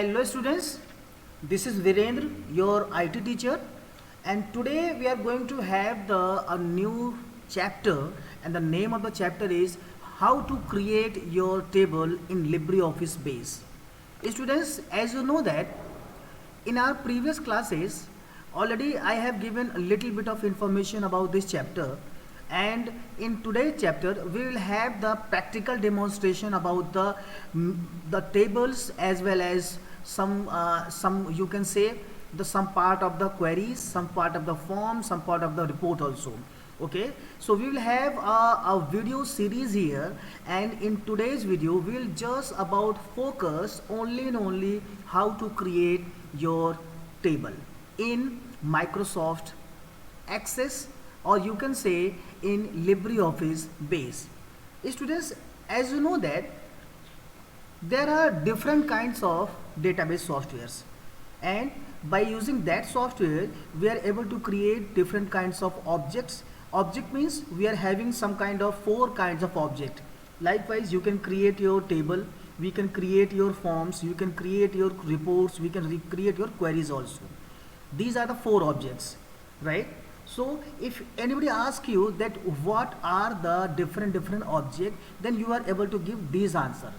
Hello students, this is Virendra, your IT teacher, and today we are going to have a new chapter, and the name of the chapter is how to create your table in LibreOffice Base. Students, as you know that in our previous classes already I have given a little bit of information about this chapter, and in today's chapter we will have the practical demonstration about the tables as well as some you can say the some part of the queries, some part of the form, some part of the report also. Okay, so we will have a video series here, and in today's video we will just about focus only and only how to create your table in Microsoft Access, or you can say in LibreOffice Base. Students, as you know that there are different kinds of database softwares, and by using that software we are able to create different kinds of objects. Object means we are having some kind of four kinds of object. Likewise, you can create your table, we can create your forms, you can create your reports, we can create your queries also. These are the four objects, right? So if anybody asks you that what are the different object, then you are able to give these answer.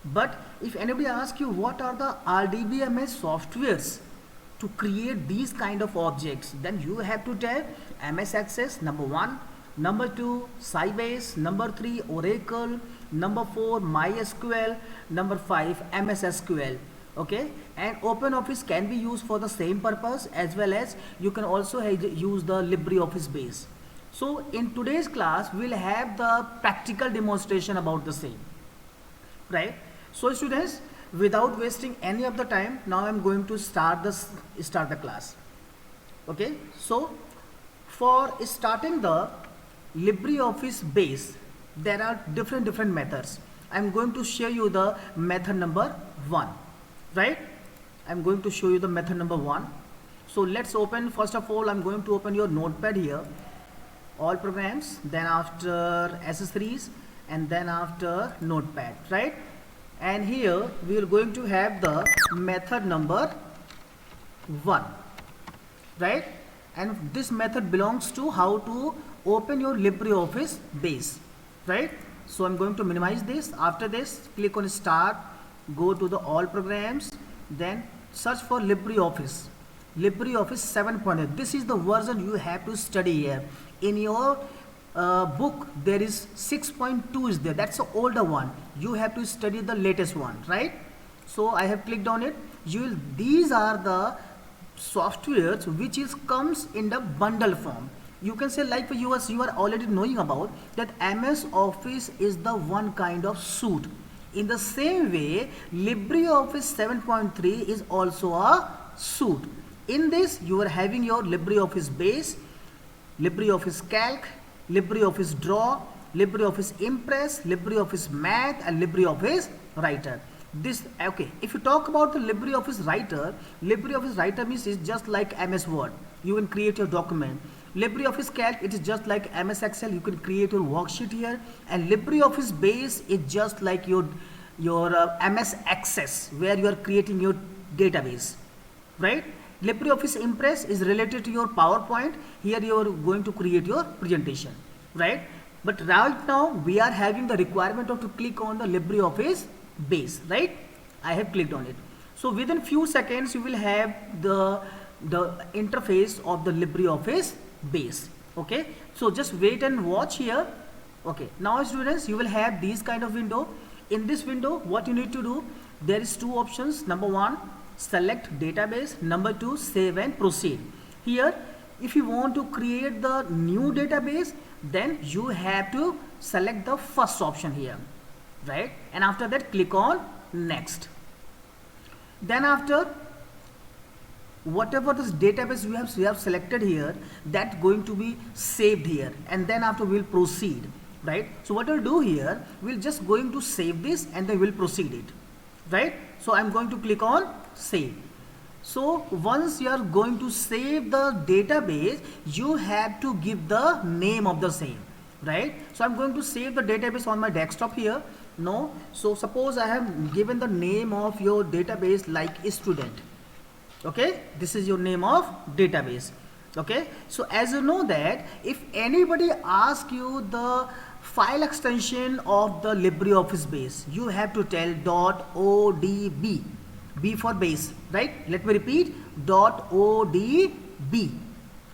But if anybody asks you what are the RDBMS softwares to create these kind of objects, then you have to tell MS Access number 1, number 2 Sybase, number 3 Oracle, number 4 MySQL, number 5 MS SQL. Okay, and OpenOffice can be used for the same purpose, as well as you can also use the LibreOffice Base. So in today's class we'll have the practical demonstration about the same, right? So students, without wasting any of the time, now I'm going to start the class. Okay, so for starting the LibreOffice Base there are different methods. I'm going to show you the method number 1, right? I'm going to show you the method number 1. So let's open, first of all I'm going to open your notepad here, all programs, then after accessories, and then after notepad, right? And here we are going to have the method number 1, right? And this method belongs to how to open your LibreOffice Base, right? So I'm going to minimize this. After this, click on start, go to the all programs, then search for LibreOffice 7.0. This is the version you have to study here. In your book there is 6.2 is there, that's the older one. You have to study the latest one, right? So I have clicked on it. These are the softwares which comes in the bundle form. You can say, like for you are already knowing about that MS Office is the one kind of suite. In the same way, LibreOffice 7.3 is also a suite. In this you are having your LibreOffice Base, LibreOffice Calc, LibreOffice Draw, LibreOffice Impress, LibreOffice Math, and LibreOffice Writer. This, okay, if you talk about the LibreOffice Writer means it's just like MS Word. You can create your document. LibreOffice Calc, it is just like MS Excel. You can create your worksheet here. And LibreOffice Base is just like your MS Access, where you are creating your database, right? LibreOffice Impress is related to your PowerPoint. Here you are going to create your presentation, right? But right now we are having the requirement of to click on the LibreOffice Base, right? I have clicked on it. So within few seconds you will have the interface of the LibreOffice Base. Okay, so just wait and watch here. Okay, now students, you will have these kind of window. In this window, what you need to do, there is two options. Number 1, select database. Number 2, save and proceed. Here if you want to create the new database, then you have to select the first option here, right? And after that click on next. Then after whatever this database we have selected here, that going to be saved here, and then after we'll proceed, right? So what we'll do here, we'll just going to save this and then we'll proceed it, right? So I'm going to click on save. So once you are going to save the database, you have to give the name of the same, right? So I'm going to save the database on my desktop here. No. So suppose I have given the name of your database like student. Okay, this is your name of database. Okay, so as you know that if anybody asks you the file extension of the LibreOffice base, you have to tell .odb, B for base, right? Let me repeat, .odb.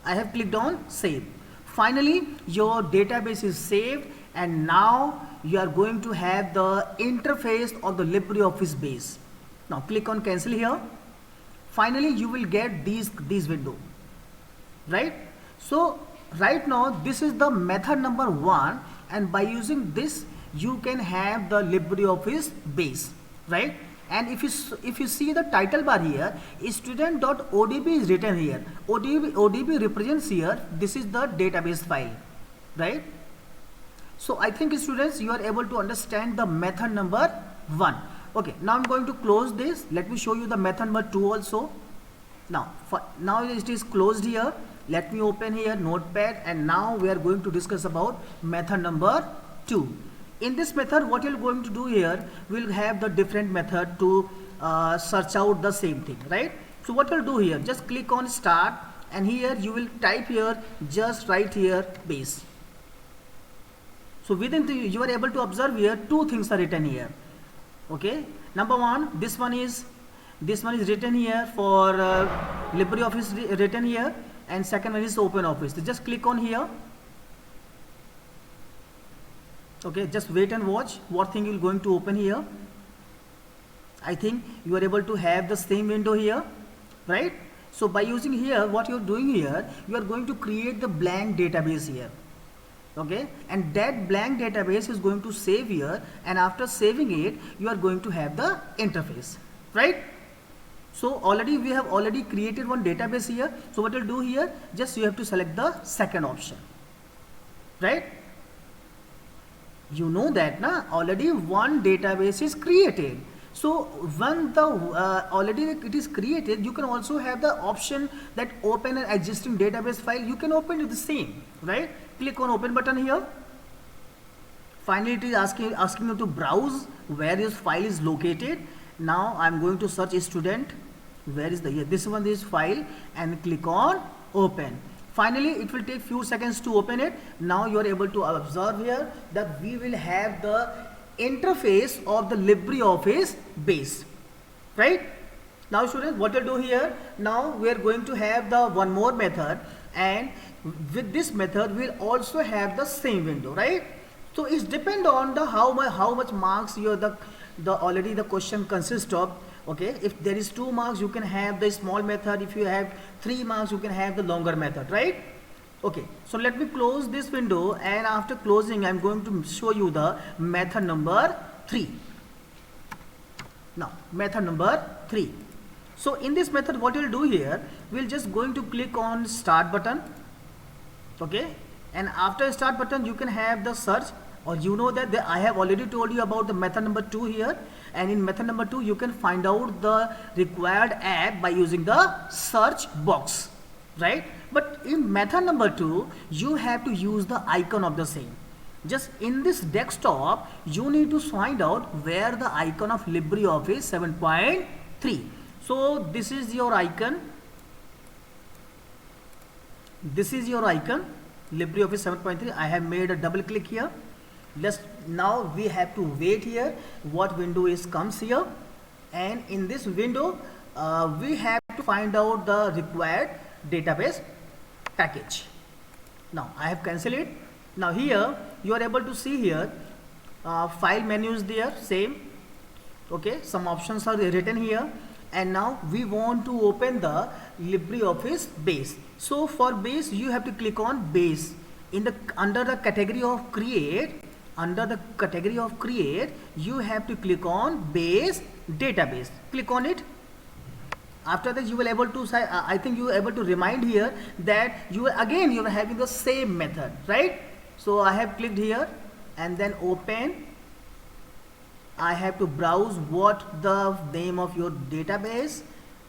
I have clicked on save. Finally your database is saved, and now you are going to have the interface of the LibreOffice base. Now click on cancel here. Finally you will get these window, right? So right now this is the method number 1, and by using this you can have the LibreOffice base, right? And if you see the title bar here, student.odb is written here. ODB represents here, this is the database file, right? So I think students you are able to understand the method number 1. Okay, now I'm going to close this. Let me show you the method number 2 also. Now it is closed here. Let me open here Notepad, and now we are going to discuss about method number 2. In this method, what you're going to do here, we'll have the different method to search out the same thing, right? So what you'll do here, just click on start, and here you will type here, just write here base. So within you are able to observe here 2 things are written here. Okay, number 1, this one is written here for LibreOffice written here, and second one is OpenOffice. So just click on here. Okay, just wait and watch what thing you're going to open here. I think you are able to have the same window here, right? So by using here, what you're doing here, you are going to create the blank database here. Okay, and that blank database is going to save here, and after saving it you are going to have the interface, right? So we have already created one database here. So what you'll do here, just you have to select the second option, right? You know that already one database is created. So when the already it is created, you can also have the option that open an existing database file. You can open it the same, right? Click on open button here. Finally it is asking you to browse where this file is located. Now I'm going to search student. Where is this one is file, and click on open. Finally it will take few seconds to open it. Now you are able to observe here that we will have the interface of the LibreOffice base, right? Now students, what you'll do here, now we are going to have the one more method, and with this method we'll also have the same window, right? So it's depend on the how much marks your already the question consists of. Okay, if there is 2 marks you can have the small method. If you have 3 marks you can have the longer method, right? Okay, so let me close this window, and after closing I'm going to show you the method number 3. Now method number 3. So in this method what you'll do here, we'll just going to click on start button. Okay, and after start button you can have the search, or you know that I have already told you about the method number 2 here, and in method number 2 you can find out the required app by using the search box, right? But in method number 2 you have to use the icon of the same. Just in this desktop you need to find out where the icon of LibreOffice 7.3. So this is your icon. This is your icon, LibreOffice 7.3. I have made a double click here. Now we have to wait here what window comes here, and in this window we have to find out the required database package. Now I have cancelled it. Now here you are able to see here file menus there, same. Okay, some options are written here, and now we want to open the LibreOffice base. So for base you have to click on base. Under the category of create, you have to click on base database. Click on it. After that you will able to say, I think you are able to remind here that you are having the same method, right? So I have clicked here and then open. I have to browse what the name of your database.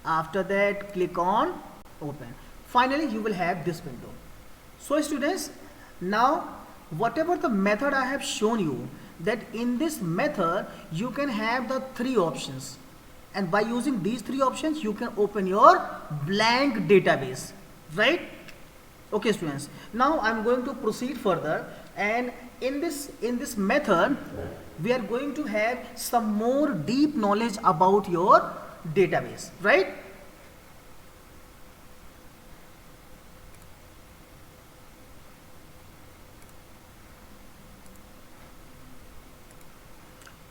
After that click on open. Finally you will have this window. So students, now whatever the method I have shown you, that in this method you can have the three options, and by using these three options you can open your blank database, right? Okay students, now I'm going to proceed further, and in this method we are going to have some more deep knowledge about your database, right?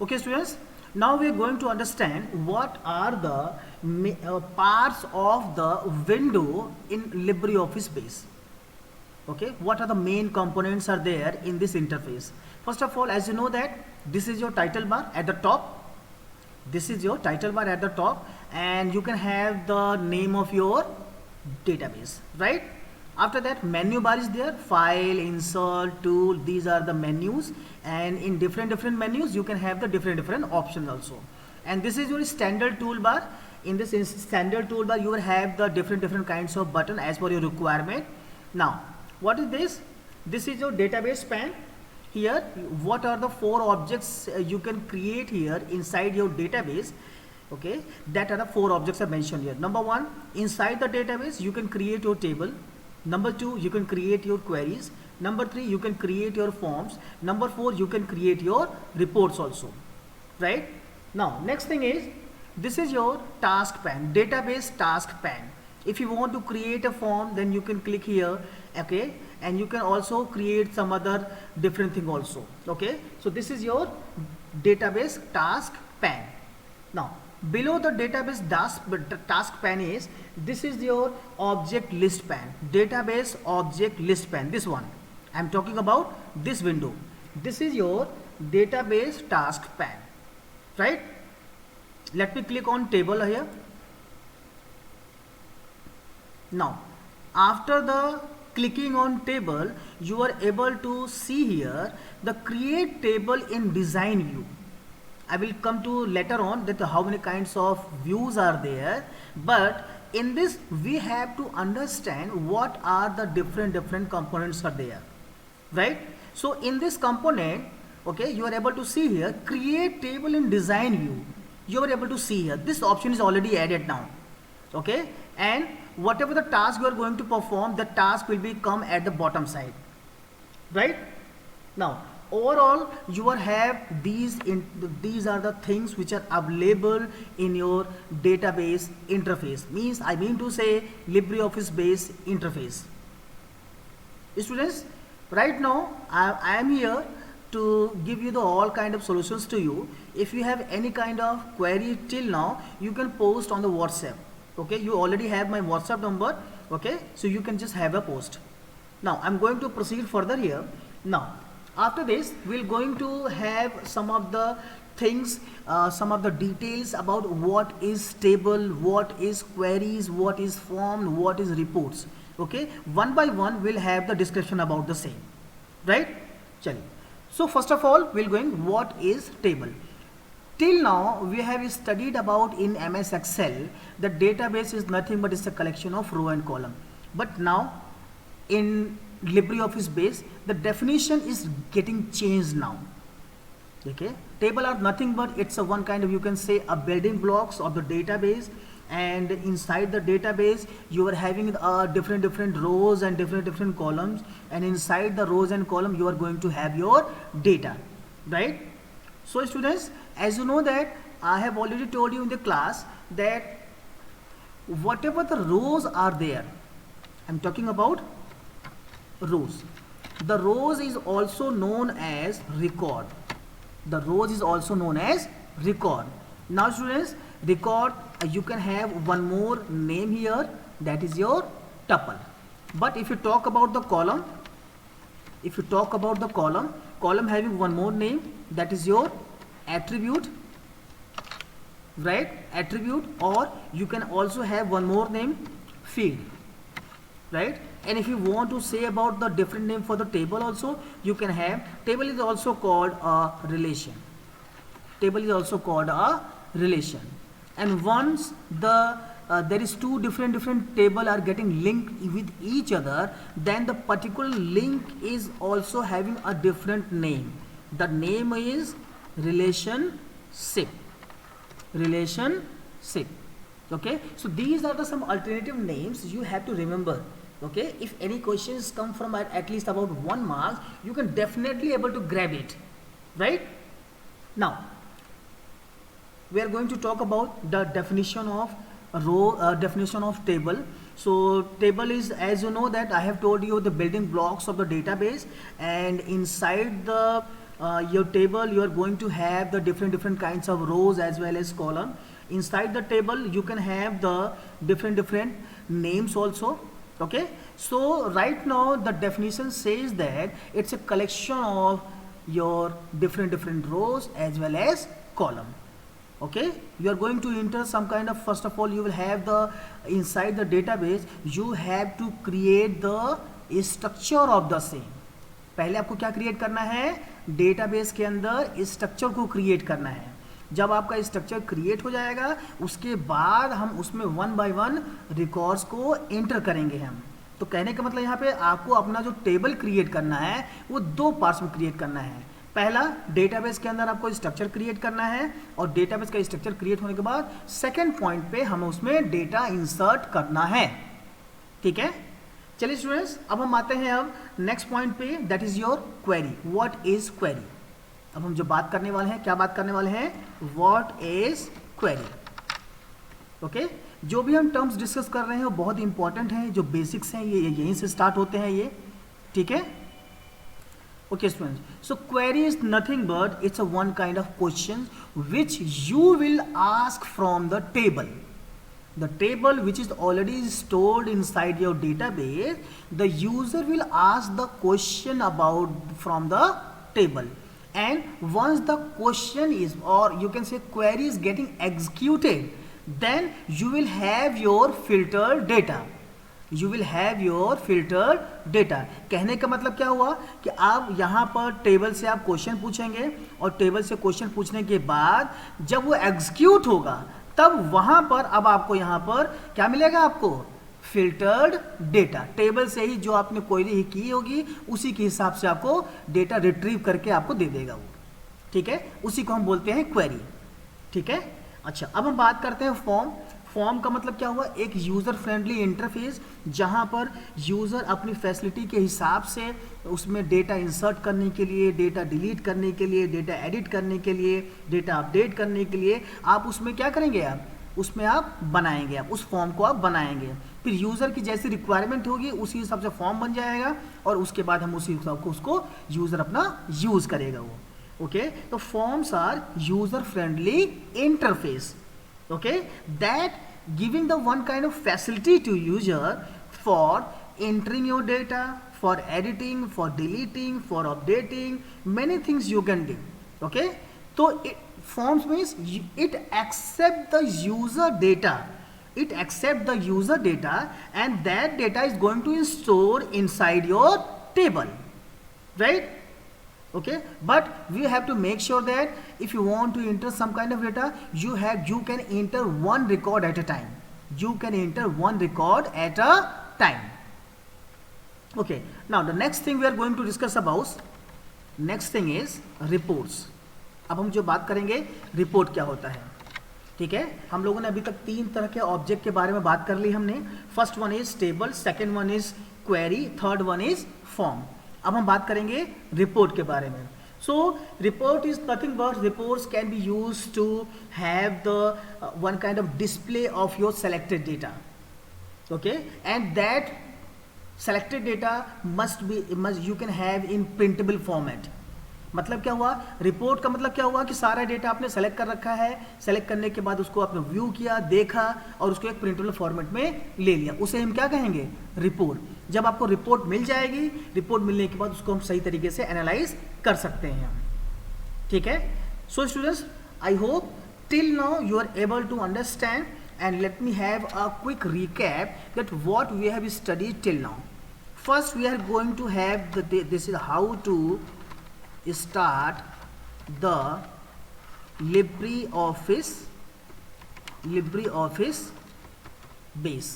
Okay students, now we are going to understand what are the parts of the window in LibreOffice base. Okay, what are the main components are there in this interface? First of all, as you know that this is your title bar at the top. This is your title bar at the top, and you can have the name of your database, right? After that, menu bar is there, file, insert, tool, these are the menus, and in different menus you can have the different options also. And this is your standard toolbar. In this standard toolbar you will have the different kinds of button as per your requirement. Now what is this? This is your database pane. Here what are the four objects you can create here inside your database? Okay, that are the four objects I mentioned here. Number one, inside the database you can create your table. Number two, you can create your queries. Number three, you can create your forms. Number four, you can create your reports also, right? Now next thing is, this is your task pane, database task pane. If you want to create a form, then you can click here, okay, and you can also create some other different thing also. Okay, so this is your database task pane. Now below the database task pane is, this is your object list pane, database object list pane. This one I am talking about, this window. This is your database task pane, right? Let me click on table here. Now after the clicking on table, you are able to see here the create table in design view. I will come to later on that how many kinds of views are there, but in this we have to understand what are the different components are there, right? So in this component, okay, you are able to see here create table in design view. You are able to see here this option is already added now, okay, and whatever the task you are going to perform, the task will be come at the bottom side, right? Now overall you are have these are the things which are available in your database interface, means I mean to say LibreOffice base interface. Students, right now I am here to give you the all kind of solutions to you. If you have any kind of query till now, you can post on the WhatsApp. Okay, you already have my WhatsApp number. Okay, so you can just have a post. Now I'm going to proceed further here. Now after this we're going to have some of the things, some of the details about what is table, what is queries, what is form, what is reports. Okay, one by one we'll have the description about the same, right? Chali. So first of all we'll going what is table. Till now we have studied about in MS Excel that database is nothing but it's a collection of row and column, but now in LibreOffice base the definition is getting changed now. Okay, table are nothing but it's a one kind of, you can say, a building blocks of the database, and inside the database you are having different rows and different columns, and inside the rows and column you are going to have your data, right? So students, as you know that I have already told you in the class that whatever the rows are there, I'm talking about rows. The rows is also known as record. The rows is also known as record. Now students, record, you can have one more name here, that is your tuple. But if you talk about the column, column having one more name, that is your attribute, right? Attribute, or you can also have one more name, field, right? And if you want to say about the different name for the table also, you can have, table is also called a relation. Table is also called a relation. And once the there is two different table are getting linked with each other, then the particular link is also having a different name, The name is relationship. Relationship. Okay, so these are the some alternative names you have to remember. Okay, if any questions come from at least about 1 mark, you can definitely able to grab it, right? Now we are going to talk about the definition of row, definition of table. So table is, as you know, that I have told you, the building blocks of the database, and inside the your table you are going to have the different kinds of rows as well as column. Inside the table you can have the different names also. Okay, so right now the definition says that it's a collection of your different rows as well as column. Okay, you are going to enter some kind of, first of all you will have the inside the database you have to create the structure of the same. पहले आपको क्या create करना है, database के अंदर structure को create करना है. जब आपका स्ट्रक्चर क्रिएट हो जाएगा उसके बाद हम उसमें 1 बाय 1 रिकॉर्ड्स को एंटर करेंगे हम. तो कहने का मतलब यहाँ पे आपको अपना जो टेबल क्रिएट करना है वो 2 पार्ट्स में क्रिएट करना है. पहला, डेटाबेस के अंदर आपको स्ट्रक्चर क्रिएट करना है, और डेटाबेस का स्ट्रक्चर क्रिएट होने के बाद सेकंड पॉइंट पे हमें उसमें डेटा इंसर्ट करना है. ठीक है, चलिए स्टूडेंट्स, अब हम आते हैं अब नेक्स्ट पॉइंट पे, that is your query. What is query? अब हम जो बात करने वाले हैं, क्या बात करने वाले हैं, व्हाट इज क्वेरी. ओके, जो भी हम टर्म्स डिस्कस कर रहे हैं वो बहुत इंपॉर्टेंट हैं, जो बेसिक्स हैं ये यहीं से स्टार्ट होते हैं ये. ठीक है, okay students, so query is nothing but it's a one kind of question which you will ask from the table which is already stored inside your database. The user will ask the question about from the table, and once the question is, or you can say query is getting executed, then you will have your filtered data. You will have your filtered data. कहने का मतलब क्या हुआ कि आप यहाँ पर table से आप क्वेश्चन पूछेंगे, और टेबल से क्वेश्चन पूछने के बाद जब वो एग्जीक्यूट होगा तब वहाँ पर अब आपको यहाँ पर क्या मिलेगा, आपको फिल्टर्ड डेटा. टेबल से ही जो आपने क्वेरी की होगी उसी के हिसाब से आपको डेटा रिट्रीव करके आपको दे देगा वो. ठीक है, उसी को हम बोलते हैं क्वेरी. ठीक है, अच्छा, अब हम बात करते हैं फॉर्म. फॉर्म का मतलब क्या हुआ, एक यूज़र फ्रेंडली इंटरफेस जहां पर यूज़र अपनी फैसिलिटी के हिसाब से उसमें डेटा इंसर्ट करने के लिए, डेटा डिलीट करने के लिए, डेटा एडिट करने के लिए, डेटा अपडेट करने के लिए आप उसमें क्या करेंगे, आप उसमें आप बनाएंगे, आप उस फॉर्म को आप बनाएंगे. फिर यूज़र की जैसी रिक्वायरमेंट होगी उसी हिसाब से फॉर्म बन जाएगा, और उसके बाद हम उसी हिसाब को उसको यूज़र अपना यूज़ करेगा वो. ओके, तो forms are user friendly interface. Okay, that giving the one kind of facility to user for entering your data, for editing, for deleting, for updating, many things you can do. Okay, so forms means it accept the user data. It accept the user data, and that data is going to store inside your table, right? Okay, but we have to make sure that if you want to enter some kind of data, you can enter one record at a time. You can enter one record at a time. Okay, now the next thing we are going to discuss about, next thing is reports. अब हम जो बात करेंगे report क्या होता है. ठीक है, हम लोगों ने अभी तक 3 तरह के ऑब्जेक्ट के बारे में बात कर ली हमने. First one is table, second one is query, third one is form. अब हम बात करेंगे रिपोर्ट के बारे में. So report is nothing but, reports can be use to have the one kind of display of your selected data. Okay, and that selected data must you can have in printable format. मतलब क्या हुआ, report का मतलब क्या हुआ कि सारा data आपने सेलेक्ट कर रखा है, सेलेक्ट करने के बाद उसको आपने व्यू किया, देखा, और उसको एक प्रिंटेबल फॉर्मेट में ले लिया, उसे हम क्या कहेंगे, रिपोर्ट. जब आपको रिपोर्ट मिल जाएगी, रिपोर्ट मिलने के बाद उसको हम सही तरीके से एनालाइज कर सकते हैं. ठीक है, so students, I hope till now you are able to understand, and let me have a quick recap that what we have studied till now. First we are going to have this is how to start the LibreOffice base.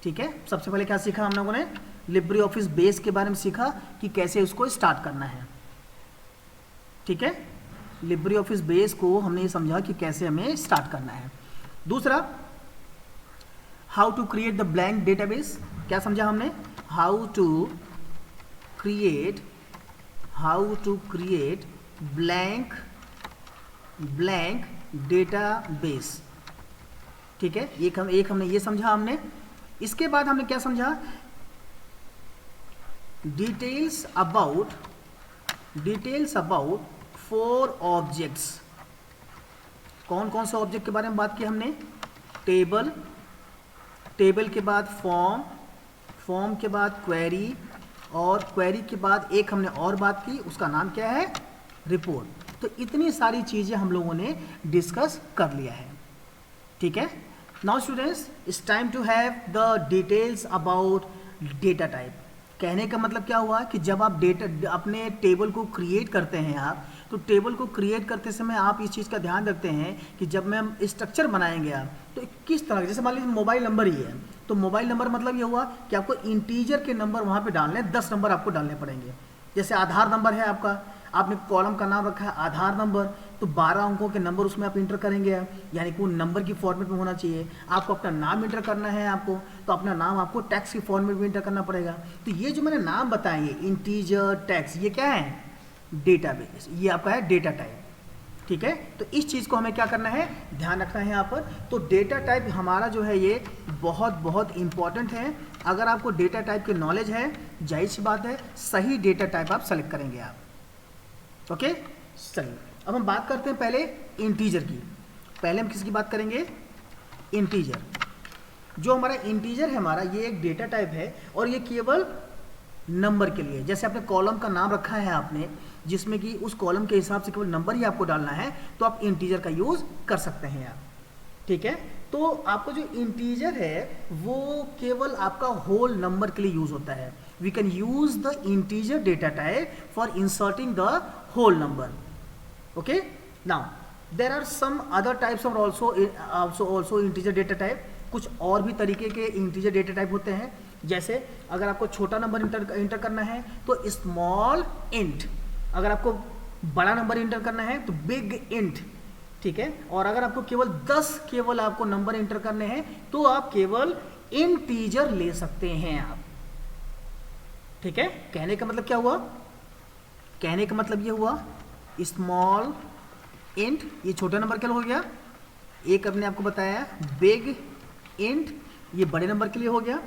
ठीक है, सबसे पहले क्या सीखा हम लोगों ने, LibreOffice base के बारे में सीखा कि कैसे उसको स्टार्ट करना है. ठीक है, लिब्रे ऑफिस बेस को हमने ये समझा कि कैसे हमें स्टार्ट करना है। दूसरा, how to create the blank database. क्या समझा हमने? How to create blank database. ठीक है, एक हमने ये समझा हमने। इसके बाद हमने क्या समझा? Details about 4 objects. कौन कौन से ऑब्जेक्ट के बारे में बात की हमने? टेबल के बाद फॉर्म के बाद क्वेरी, और क्वेरी के बाद एक हमने और बात की, उसका नाम क्या है? रिपोर्ट। तो इतनी सारी चीज़ें हम लोगों ने डिस्कस कर लिया है। ठीक है, now students, it's time to have the details about data type. कहने का मतलब क्या हुआ कि जब आप अपने टेबल को क्रिएट करते हैं आप, तो टेबल को क्रिएट करते समय आप इस चीज़ का ध्यान रखते हैं कि जब मैं हम स्ट्रक्चर बनाएंगे आप, तो किस तरह, जैसे मान लीजिए मोबाइल नंबर ही है, तो मोबाइल नंबर मतलब ये हुआ कि आपको इंटीजर के नंबर वहाँ पे डालने, 10 नंबर आपको डालने पड़ेंगे। जैसे आधार नंबर है आपका, आपने कॉलम का नाम रखा है आधार नंबर, तो 12 अंकों के नंबर उसमें आप इंटर करेंगे, यानी कि वो नंबर की फॉर्मेट में होना चाहिए। आपको अपना नाम इंटर करना है आपको, तो अपना नाम आपको टैक्स की फॉर्मेट में इंटर करना पड़ेगा। तो ये जो मैंने नाम बताए, इंटीजर, टैक्स, ये क्या है? डेटाबेस। ये आपका है डेटा टाइप। ठीक है, तो इस चीज़ को हमें क्या करना है? ध्यान रखना है यहाँ पर। तो डेटा टाइप हमारा जो है ये बहुत इंपॉर्टेंट है। अगर आपको डेटा टाइप की नॉलेज है, जाहिर सी बात है सही डेटा टाइप आप सेलेक्ट करेंगे आप। ओके, चलिए अब हम बात करते हैं पहले इंटीजर की। पहले हम किसकी बात करेंगे? इंटीजर। जो हमारा इंटीजर है हमारा, ये एक डेटा टाइप है और ये केवल नंबर के लिए। जैसे आपने कॉलम का नाम रखा है आपने, जिसमें कि उस कॉलम के हिसाब से केवल नंबर ही आपको डालना है, तो आप इंटीजर का यूज़ कर सकते हैं आप। ठीक है, तो आपको जो इंटीजर है वो केवल आपका होल नंबर के लिए यूज़ होता है। We can use the integer data type for inserting the whole number. Okay, now there are some other types of also integer data type. कुछ और भी तरीके के इंटीजर डेटा टाइप होते हैं। जैसे अगर आपको छोटा नंबर इंटर करना है तो स्मॉल इंट, अगर आपको बड़ा नंबर इंटर करना है तो बिग इंट। ठीक है, और अगर आपको केवल आपको नंबर इंटर करने हैं तो आप केवल इंटीजर ले सकते हैं आप। ठीक है, कहने का मतलब क्या हुआ? कहने का मतलब ये हुआ स्मॉल इंट, ये छोटा नंबर के लिए हो गया। एक अपने आपको बताया बिग इंट, ये बड़े नंबर के लिए हो गया।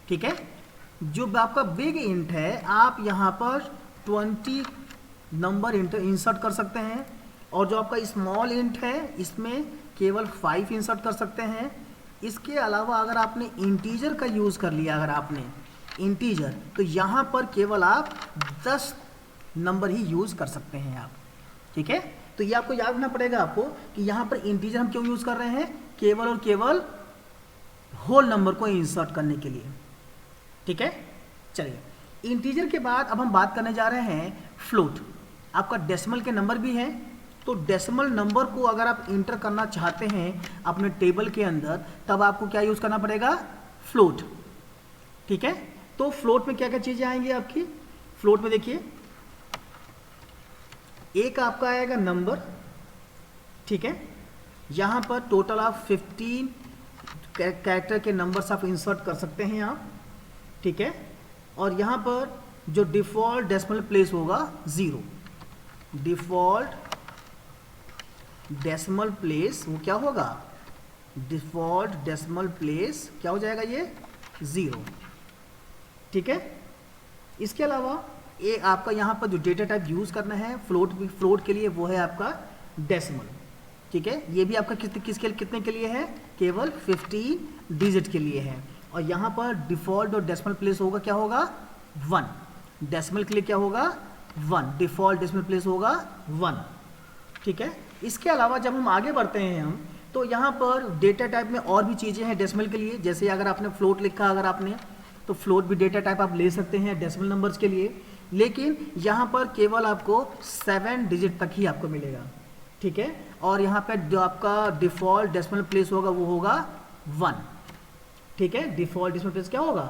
ठीक है, जो आपका बिग इंट है आप यहाँ पर 20 नंबर इंसर्ट कर सकते हैं, और जो आपका स्मॉल इंट है इसमें केवल 5 इंसर्ट कर सकते हैं। इसके अलावा अगर आपने इंटीजर का यूज़ कर लिया, अगर आपने इंटीजर, तो यहाँ पर केवल आप 10 नंबर ही यूज़ कर सकते हैं आप। ठीक है, तो ये आपको याद रखना पड़ेगा आपको कि यहाँ पर इंटीजर हम क्यों यूज़ कर रहे हैं? केवल और केवल होल नंबर को इंसर्ट करने के लिए। ठीक है, चलिए इंटीजर के बाद अब हम बात करने जा रहे हैं फ्लोट। आपका डेसिमल के नंबर भी हैं, तो डेसिमल नंबर को अगर आप इंटर करना चाहते हैं अपने टेबल के अंदर, तब आपको क्या यूज़ करना पड़ेगा? फ्लोट। ठीक है, तो फ्लोट में क्या क्या चीज़ें आएंगी आपकी? फ्लोट में देखिए, एक आपका आएगा नंबर। ठीक है, यहाँ पर टोटल आप 15 कैरेक्टर के नंबर्स आप इंसर्ट कर सकते हैं आप। ठीक है, और यहाँ पर जो डिफ़ॉल्ट डेसिमल प्लेस होगा 0, डिफ़ॉल्ट डेसिमल प्लेस वो क्या होगा? डिफ़ॉल्ट डेसिमल प्लेस क्या हो जाएगा? ये 0। ठीक है, इसके अलावा ये आपका यहाँ पर जो डेटा टाइप यूज़ करना है फ्लोट के लिए, वो है आपका डेसिमल। ठीक है, ये भी आपका कितने के लिए है? केवल 15 डिजिट के लिए है। और यहाँ पर डिफ़ॉल्ट और डेसिमल प्लेस होगा क्या होगा? 1। डेसिमल के लिए क्या होगा? 1। डिफ़ॉल्ट डेसिमल प्लेस होगा 1। ठीक है, इसके अलावा जब हम आगे बढ़ते हैं हम, तो यहाँ पर डेटा टाइप में और भी चीज़ें हैं डेसिमल के लिए। जैसे अगर आपने फ्लोट लिखा, अगर आपने, तो फ्लोट भी डेटा टाइप आप ले सकते हैं डेसिमल नंबर्स के लिए, लेकिन यहाँ पर केवल आपको 7 डिजिट तक ही आपको मिलेगा। ठीक है, और यहाँ पर जो आपका डिफ़ॉल्ट डेसिमल प्लेस होगा वो होगा 1। ठीक है, डिफ़ॉल्ट डेसिमल प्लेस क्या होगा?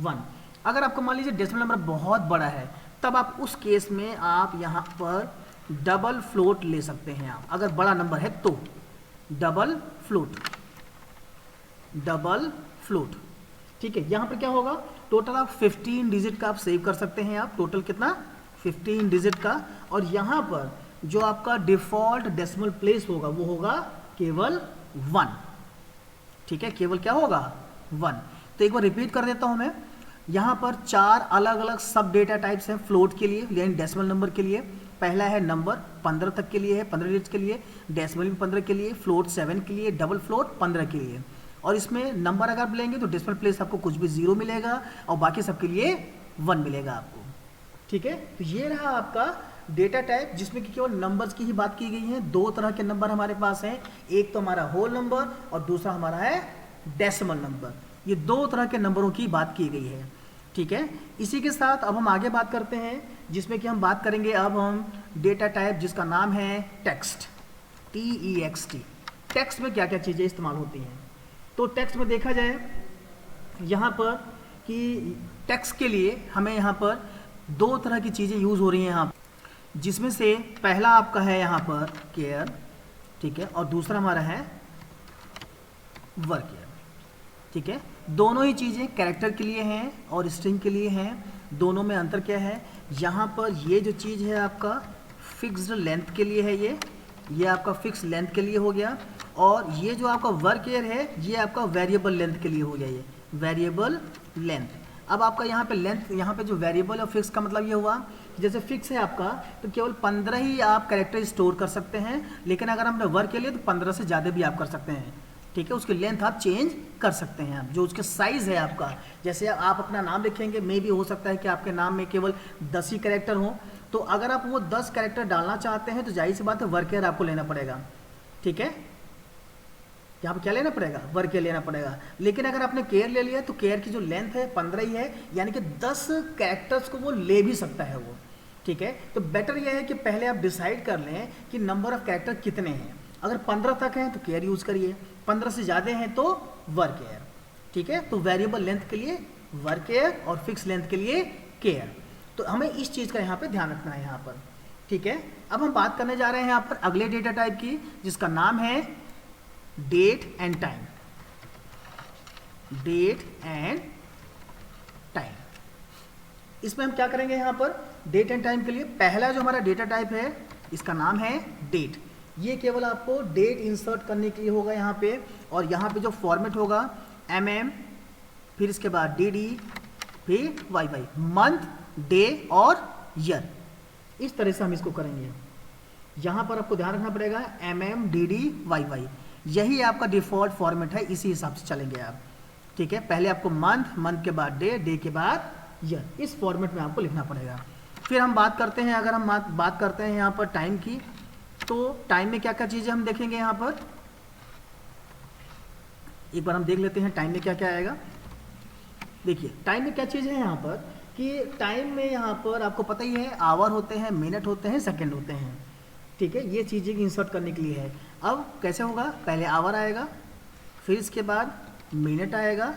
1। अगर आपको मान लीजिए डेसिमल नंबर बहुत बड़ा है, तब आप उस केस में आप यहाँ पर डबल फ्लोट ले सकते हैं आप, अगर बड़ा नंबर है तो डबल फ्लोट, डबल फ्लोट। ठीक है, यहाँ पर क्या होगा, टोटल आप 15 डिजिट का आप सेव कर सकते हैं आप, टोटल कितना 15 डिजिट का। और यहाँ पर जो आपका डिफॉल्ट डेसिमल प्लेस होगा वो होगा केवल 1। ठीक है, केवल क्या होगा 1। तो एक बार रिपीट कर देता हूँ मैं, यहाँ पर 4 अलग अलग सब डेटा टाइप्स हैं फ्लोट के लिए यानी डेसिमल नंबर के लिए। पहला है नंबर 15 तक के लिए है, 15 डिजिट के लिए, डेसिमल भी 15 के लिए, फ्लोट 7 के लिए, डबल फ्लोट 15 के लिए। और इसमें नंबर अगर आप लेंगे तो डेसिमल प्लेस आपको कुछ भी 0 मिलेगा और बाकी सबके लिए 1 मिलेगा आपको। ठीक है, तो ये रहा आपका डेटा टाइप जिसमें कि केवल नंबर्स की ही बात की गई है। 2 तरह के नंबर हमारे पास हैं, एक तो हमारा होल नंबर और दूसरा हमारा है डेसिमल नंबर। ये 2 तरह के नंबरों की बात की गई है। ठीक है, इसी के साथ अब हम आगे बात करते हैं जिसमें कि हम बात करेंगे अब हम डेटा टाइप जिसका नाम है टेक्स्ट, TEXT। टेक्स्ट में क्या क्या चीज़ें इस्तेमाल होती हैं, तो टेक्स्ट में देखा जाए यहाँ पर कि टेक्स्ट के लिए हमें यहाँ पर 2 तरह की चीज़ें यूज़ हो रही हैं यहाँ, जिसमें से पहला आपका है यहाँ पर केयर, ठीक है, और दूसरा हमारा है वर्क केयर। ठीक है, दोनों ही चीज़ें कैरेक्टर के लिए हैं और स्ट्रिंग के लिए हैं। दोनों में अंतर क्या है, यहाँ पर ये जो चीज़ है आपका फिक्स्ड लेंथ के लिए है, ये आपका फिक्स लेंथ के लिए हो गया। और ये जो आपका वर्क केयर है ये आपका वेरिएबल लेंथ के लिए हो गया, ये वेरिएबल लेंथ। अब आपका यहाँ पे लेंथ, यहाँ पे जो वेरिएबल और फिक्स का मतलब ये हुआ कि जैसे फिक्स है आपका तो केवल 15 ही आप कैरेक्टर स्टोर कर सकते हैं, लेकिन अगर हमने वर्क के लिए तो 15 से ज़्यादा भी आप कर सकते हैं। ठीक है, उसकी लेंथ आप चेंज कर सकते हैं आप, जो उसके साइज़ है आपका। जैसे आप अपना नाम लिखेंगे, मे भी हो सकता है कि आपके नाम में केवल 10 ही कैरेक्टर हों, तो अगर आप वो 10 कैरेक्टर डालना चाहते हैं तो जाहिर सी बात है वर्क केयर आपको लेना पड़ेगा। ठीक है, यहाँ पर क्या लेना पड़ेगा, वर्क केयर लेना पड़ेगा। लेकिन अगर आपने केयर ले लिया तो केयर की जो लेंथ है 15 ही है, यानी कि 10 कैरेक्टर्स को वो ले भी सकता है वो। ठीक है, तो बेटर यह है कि पहले आप डिसाइड कर लें कि नंबर ऑफ कैरेक्टर कितने हैं। अगर 15 तक हैं तो केयर यूज़ करिए, 15 से ज़्यादा हैं तो वर्क केयर। ठीक है, तो वेरिएबल लेंथ के लिए वर्क केयर और फिक्स लेंथ के लिए केयर। तो हमें इस चीज़ का यहाँ पे ध्यान रखना है यहाँ पर। ठीक है, अब हम बात करने जा रहे हैं यहाँ पर अगले डेटा टाइप की जिसका नाम है date and time. Date and time, इसमें हम क्या करेंगे यहाँ पर डेट एंड टाइम के लिए पहला जो हमारा डेटा टाइप है इसका नाम है डेट। ये केवल आपको डेट इंसर्ट करने के लिए होगा यहाँ पे, और यहाँ पे जो फॉर्मेट होगा MM, फिर इसके बाद DD, फिर YY, मंथ, डे और ईयर। इस तरह से हम इसको करेंगे। यहाँ पर आपको ध्यान रखना पड़ेगा MM, DD, YY, यही आपका डिफ़ॉल्ट फॉर्मेट है, इसी हिसाब से चलेंगे आप। ठीक है, पहले आपको मंथ, मंथ के बाद डे, डे के बाद ईयर, इस फॉर्मेट में आपको लिखना पड़ेगा। फिर हम बात करते हैं, अगर हम बात करते हैं यहाँ पर टाइम की, तो टाइम में क्या क्या चीज़ें हम देखेंगे यहाँ पर। एक बार हम देख लेते हैं टाइम में क्या क्या आएगा। देखिए टाइम में क्या चीज़ है यहाँ पर कि टाइम में यहाँ पर आपको पता ही है आवर होते हैं, मिनट होते हैं, सेकंड होते हैं। ठीक है, ये चीज़ें इंसर्ट करने के लिए है। अब कैसे होगा, पहले आवर आएगा, फिर इसके बाद मिनट आएगा,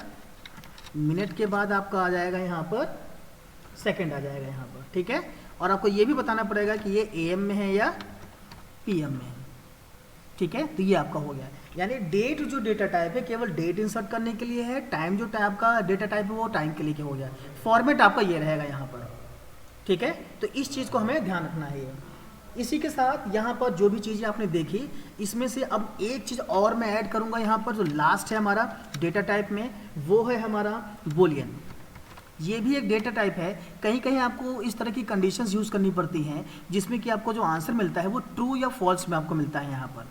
मिनट के बाद आपका आ जाएगा यहाँ पर सेकंड आ जाएगा यहाँ पर। ठीक है, और आपको ये भी बताना पड़ेगा कि ये AM में है या PM में है। ठीक है, तो ये आपका हो गया। यानी डेट जो डेटा टाइप है केवल डेट इंसर्ट करने के लिए है, टाइम जो टाइप का डेटा टाइप है वो टाइम के लिए हो गया। फॉर्मेट आपका ये रहेगा यहाँ पर। ठीक है, तो इस चीज़ को हमें ध्यान रखना है। इसी के साथ यहाँ पर जो भी चीज़ें आपने देखी, इसमें से अब एक चीज़ और मैं ऐड करूँगा यहाँ पर, जो लास्ट है हमारा डेटा टाइप में, वो है हमारा बूलियन। ये भी एक डेटा टाइप है। कहीं कहीं आपको इस तरह की कंडीशंस यूज़ करनी पड़ती हैं जिसमें कि आपको जो आंसर मिलता है वो ट्रू या फॉल्स में आपको मिलता है यहाँ पर।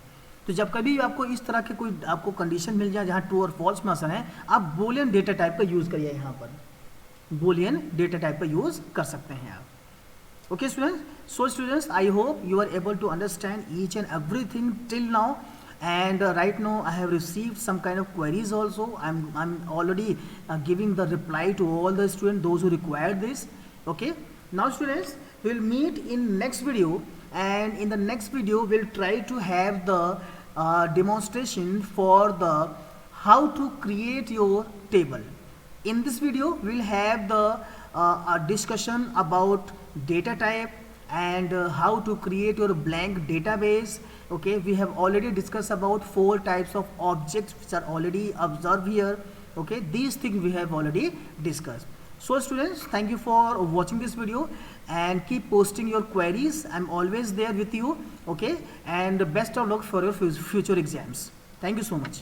तो जब कभी आपको इस तरह के कोई आपको कंडीशन मिल जाए जहाँ ट्रू और फॉल्स में आंसर है, आप बूलियन डेटा टाइप का यूज़ करिए यहाँ पर, बूलियन डेटा टाइप का यूज़ कर सकते हैं आप। Okay students, so students I hope you are able to understand each and everything till now, and right now I have received some kind of queries also. I'm already giving the reply to all the students, those who require this. Okay, now students, we will meet in next video, and in the next video we'll try to have the demonstration for the how to create your table. In this video we'll have the a discussion about data type and how to create your blank database. Okay, we have already discussed about 4 types of objects which are already observed here. Okay, these things we have already discussed. So students, thank you for watching this video and keep posting your queries. I'm always there with you. Okay, and best of luck for your future exams. Thank you so much.